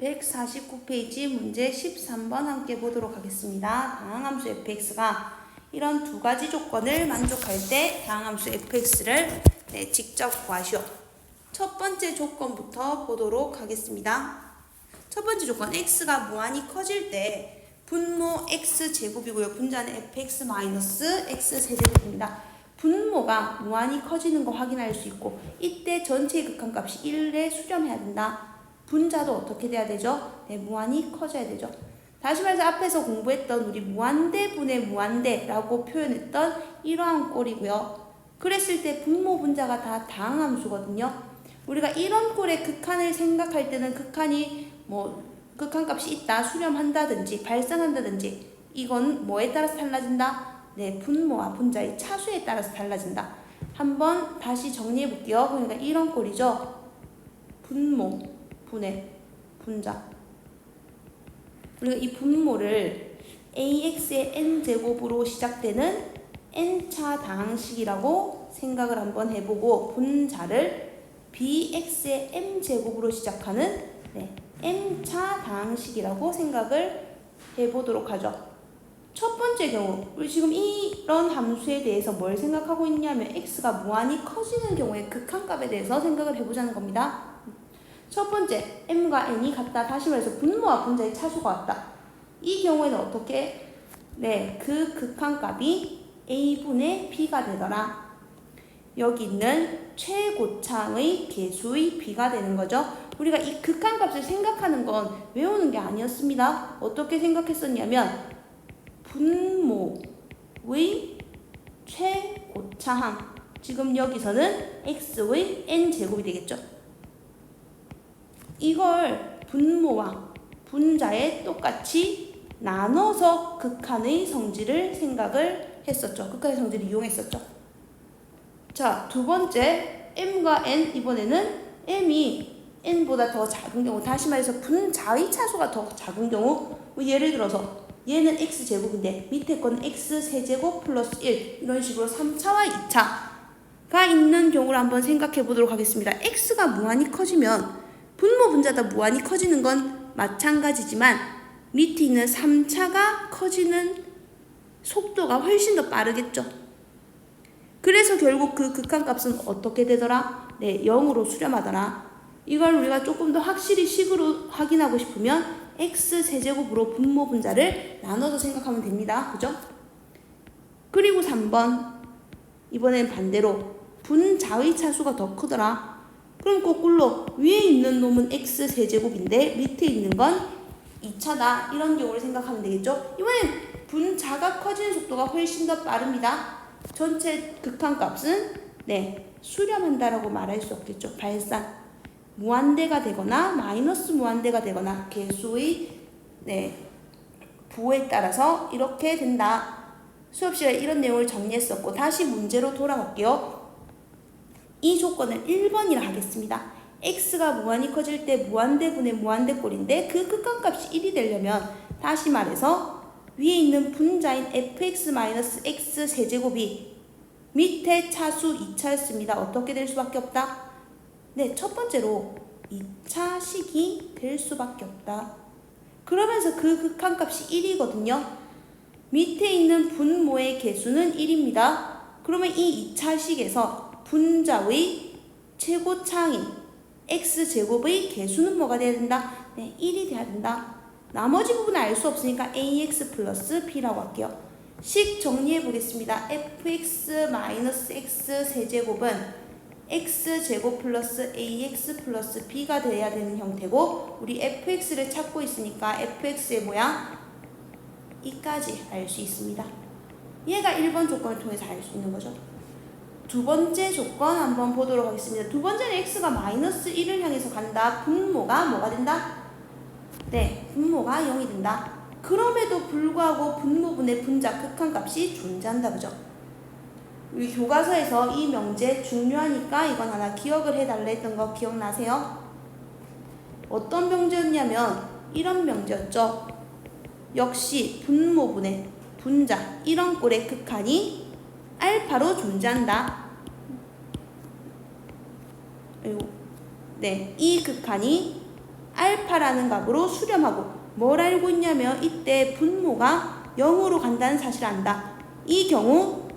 149페이지 문제 13번 함께 보도록 하겠습니다. 다항함수 fx가 이런 두 가지 조건을 만족할 때 다항함수 fx를 직접 구하시오. 첫 번째 조건부터 보도록 하겠습니다. 첫 번째 조건, x가 무한히 커질 때 분모 x제곱이고요. 분자는 fx 마이너스 x 세제곱입니다. 분모가 무한히 커지는 거 확인할 수 있고, 이때 전체의 극한값이 1에 수렴해야 된다. 분자도 어떻게 돼야 되죠? 네, 무한히 커져야 되죠. 다시 말해서 앞에서 공부했던 우리 무한대분의 무한대라고 표현했던 이러한 꼴이고요. 그랬을 때 분모 분자가 다 다항함수거든요. 우리가 이런 꼴의 극한을 생각할 때는 극한이 극한값이 있다, 수렴한다든지 발생한다든지, 이건 뭐에 따라서 달라진다? 네, 분모와 분자의 차수에 따라서 달라진다. 한번 다시 정리해 볼게요. 그러니까 이런 꼴이죠. 분모 분의 분자. 우리가 이 분모를 ax의 n제곱으로 시작되는 n차 다항식이라고 생각을 한번 해보고, 분자를 bx의 m제곱으로 시작하는 m차 다항식이라고 생각을 해보도록 하죠. 첫 번째 경우, 우리 지금 이런 함수에 대해서 뭘 생각하고 있냐면 x가 무한히 커지는 경우의 극한값에 대해서 생각을 해보자는 겁니다. 첫 번째, m과 n이 같다. 다시 말해서 분모와 분자의 차수가 같다. 이 경우에는 어떻게? 네, 그 극한값이 a분의 b가 되더라. 여기 있는 최고차의 개수의 b가 되는 거죠. 우리가 이 극한값을 생각하는 건 외우는 게 아니었습니다. 어떻게 생각했었냐면 분모의 최고차항, 지금 여기서는 x의 n제곱이 되겠죠. 이걸 분모와 분자에 똑같이 나눠서 극한의 성질을 생각을 했었죠. 극한의 성질을 이용했었죠. 자, 두 번째, m과 n, 이번에는 m이 n보다 더 작은 경우, 다시 말해서 분자의 차수가 더 작은 경우, 예를 들어서 얘는 x제곱인데 밑에 건 x세제곱 플러스 1, 이런 식으로 3차와 2차가 있는 경우를 한번 생각해 보도록 하겠습니다. x가 무한히 커지면 분모 분자다 무한히 커지는 건 마찬가지지만 밑에 있는 3차가 커지는 속도가 훨씬 더 빠르겠죠. 그래서 결국 그 극한값은 어떻게 되더라? 네, 0으로 수렴하더라. 이걸 우리가 조금 더 확실히 식으로 확인하고 싶으면 x세제곱으로 분모 분자를 나눠서 생각하면 됩니다. 그죠? 그리고 3번, 이번엔 반대로 분자의 차수가 더 크더라. 그럼 거꾸로 위에 있는 놈은 x세제곱인데 밑에 있는 건 2차다. 이런 경우를 생각하면 되겠죠. 이번엔 분자가 커지는 속도가 훨씬 더 빠릅니다. 전체 극한값은 수렴한다라고 말할 수 없겠죠. 발산. 무한대가 되거나 마이너스 무한대가 되거나 개수의 부호에 따라서 이렇게 된다. 수업 시간에 이런 내용을 정리했었고, 다시 문제로 돌아갈게요. 이 조건을 1번이라 하겠습니다. x가 무한히 커질 때 무한대분의 무한대꼴인데 그 극한값이 1이 되려면, 다시 말해서 위에 있는 분자인 fx-x 세제곱이 밑에 차수 2차였습니다. 어떻게 될 수밖에 없다? 네, 첫 번째로 2차식이 될 수밖에 없다. 그러면서 그 극한값이 1이거든요. 밑에 있는 분모의 개수는 1입니다. 그러면 이 2차식에서 분자의 최고차항인 x제곱의 개수는 뭐가 돼야 된다? 네, 1이 돼야 된다. 나머지 부분은 알 수 없으니까 ax 플러스 b라고 할게요. 식 정리해 보겠습니다. fx-x 세제곱은 x제곱 플러스 ax 플러스 b가 돼야 되는 형태고, 우리 fx를 찾고 있으니까 fx의 모양 이까지 알 수 있습니다. 얘가 1번 조건을 통해서 알 수 있는 거죠. 두 번째 조건 한번 보도록 하겠습니다. 두 번째는 x가 마이너스 1을 향해서 간다. 분모가 뭐가 된다? 네, 분모가 0이 된다. 그럼에도 불구하고 분모분의 분자 극한값이 존재한다. 그죠? 우리 교과서에서 이 명제 중요하니까 이건 하나 기억을 해달라 했던 거 기억나세요? 어떤 명제였냐면 이런 명제였죠. 역시 분모분의 분자, 이런 꼴의 극한이 알파로 존재한다. 네, 이 극한이 알파라는 값으로 수렴하고 뭘 알고 있냐면 이때 분모가 0으로 간다는 사실을 안다. 이 경우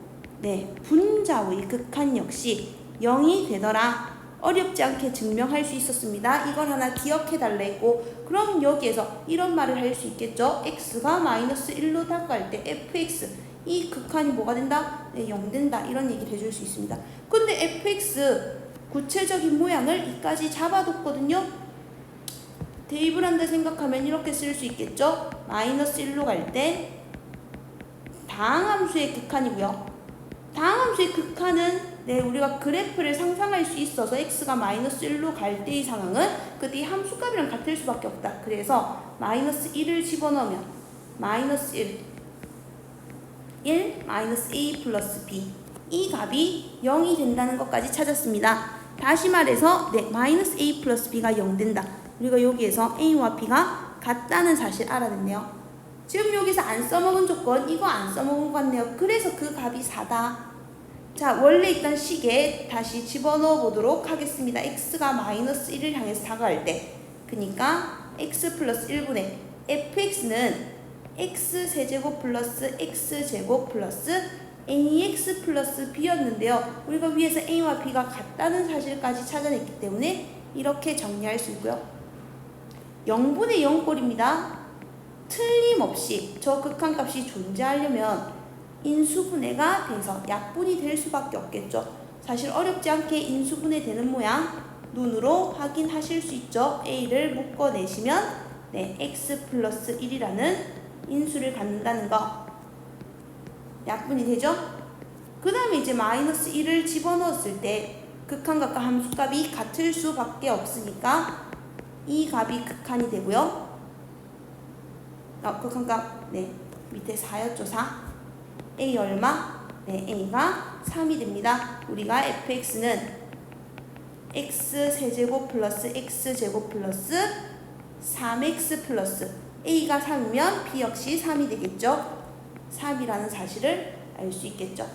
분자의 극한 역시 0이 되더라. 어렵지 않게 증명할 수 있었습니다. 이걸 하나 기억해 달라 했고, 그럼 여기에서 이런 말을 할 수 있겠죠. x가 마이너스 1로 다가갈 때 fx 이 극한이 뭐가 된다? 0 된다. 이런 얘기를 해줄 수 있습니다. 근데 fx 구체적인 모양을 이까지 잡아뒀거든요. 대입을 한다 생각하면 이렇게 쓸 수 있겠죠. 마이너스 1로 갈 때 다항함수의 극한이고요. 다항함수의 극한은 우리가 그래프를 상상할 수 있어서 x가 마이너스 1로 갈 때의 상황은 그때 이 함수값이랑 같을 수밖에 없다. 그래서 마이너스 1을 집어넣으면 마이너스 1 마이너스 a 플러스 b 이 값이 0이 된다는 것까지 찾았습니다. 다시 말해서 마이너스 a 플러스 b가 0 된다. 우리가 여기에서 a와 b가 같다는 사실 알아냈네요. 지금 여기서 안 써먹은 조건 이거 안 써먹은 것 같네요. 그래서 그 값이 4다. 자, 원래 있던 식에 다시 집어넣어 보도록 하겠습니다. x가 마이너스 1을 향해서 다가갈 때, 그러니까 x 플러스 1분의 fx는 x세제곱 플러스 x제곱 플러스 ax 플러스 b였는데요. 우리가 위에서 a와 b가 같다는 사실까지 찾아냈기 때문에 이렇게 정리할 수 있고요. 0분의 0꼴입니다. 틀림없이 저 극한값이 존재하려면 인수분해가 돼서 약분이 될 수밖에 없겠죠. 사실 어렵지 않게 인수분해 되는 모양 눈으로 확인하실 수 있죠. a를 묶어내시면 x 플러스 1이라는 인수를 갖는다는 거 약분이 되죠. 그 다음에 이제 마이너스 1을 집어넣었을 때 극한값과 함수값이 같을 수밖에 없으니까 이 값이 극한이 되고요. 극한값 밑에 4였죠. 4 a 얼마? a가 3이 됩니다. 우리가 fx는 x세제곱 플러스 x제곱 플러스 3x 플러스 a가 3이면 b 역시 3이 되겠죠. 3이라는 사실을 알 수 있겠죠.